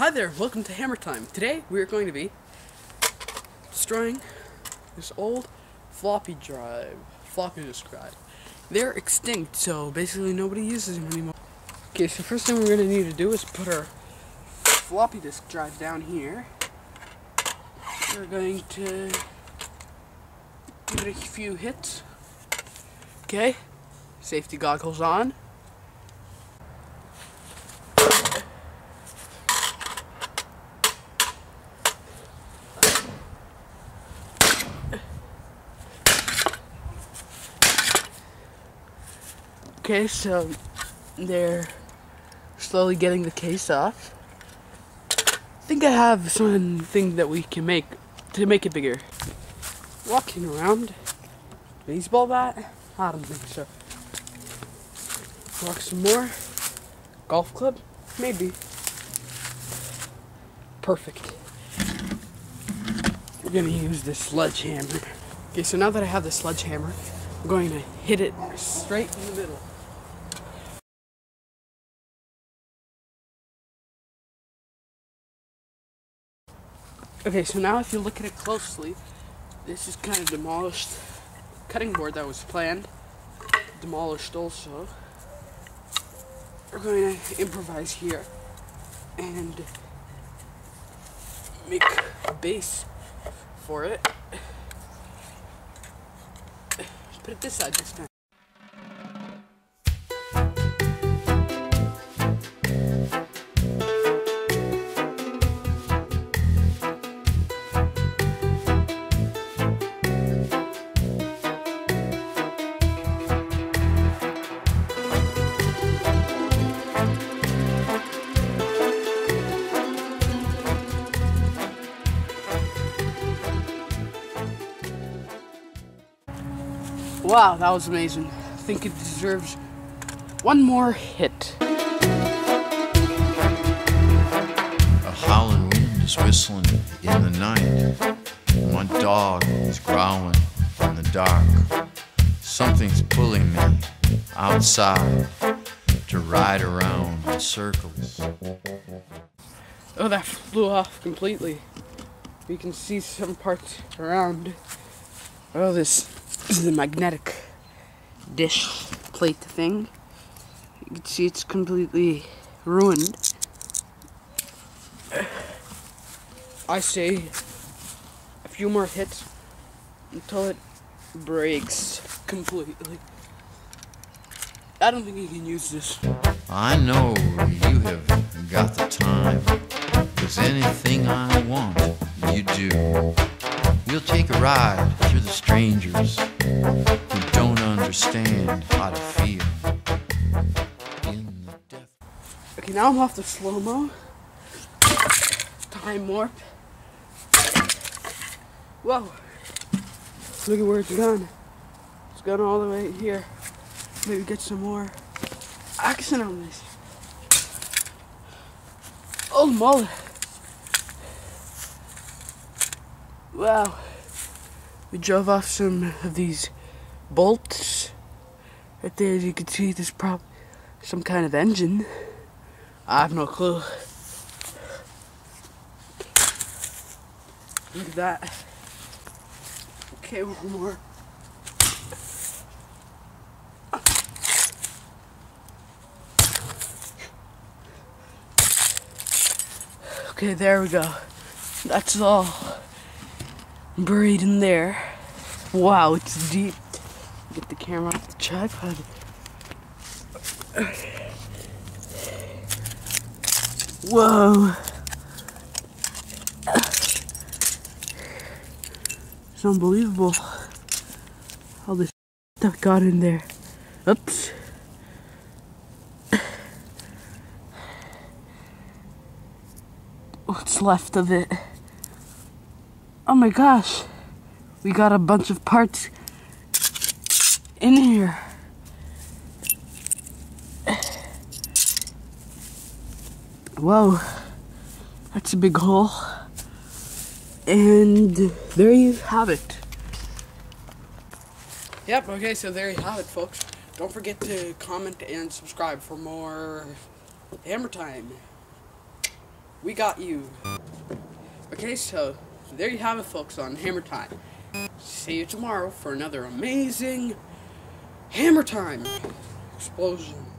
Hi there, welcome to Hammer Time. Today we are going to be destroying this old floppy drive. Floppy disk drive. They're extinct, so basically nobody uses them anymore. Okay, so first thing we're going to need to do is put our floppy disk drive down here. We're going to give it a few hits. Okay, safety goggles on. Okay, so they're slowly getting the case off. I think I have something that we can make to make it bigger. Walking around, baseball bat? I don't think so. Walk some more. Golf club? Maybe. Perfect. We're gonna use this sledgehammer. Okay, so now that I have the sledgehammer, I'm going to hit it straight in the middle. Okay, so now if you look at it closely, this is kind of demolished cutting board that was planned. Demolished also. We're going to improvise here and make a base for it. Put it this side this time. Wow, that was amazing. I think it deserves one more hit. A howling wind is whistling in the night. One dog is growling in the dark. Something's pulling me outside to ride around in circles. Oh, that flew off completely. You can see some parts around. Oh, this is the magnetic dish plate thing. You can see it's completely ruined. I say a few more hits until it breaks completely. I don't think you can use this. I know you have got the time, 'cause anything I want, you do. We'll take a ride through the strangers who don't understand how to feel in the depth. Okay, now I'm off the slow-mo. Time warp. Whoa. Look at where it's gone. It's gone all the way here. Maybe get some more action on this. Oh, moly. Wow. We drove off some of these bolts. Right there, as you can see, there's probably some kind of engine. I have no clue. Look at that. Okay, one more. Okay, there we go. That's all buried in there. Wow, it's deep. Get the camera off the tripod. Whoa. It's unbelievable how this stuff got in there. Oops. What's left of it? Oh my gosh, we got a bunch of parts in here. Whoa, that's a big hole. And there you have it. Yep, okay, so there you have it, folks. Don't forget to comment and subscribe for more Hammer Time. We got you. Okay, so there you have it, folks, on Hammer Time. See you tomorrow for another amazing Hammer Time explosion.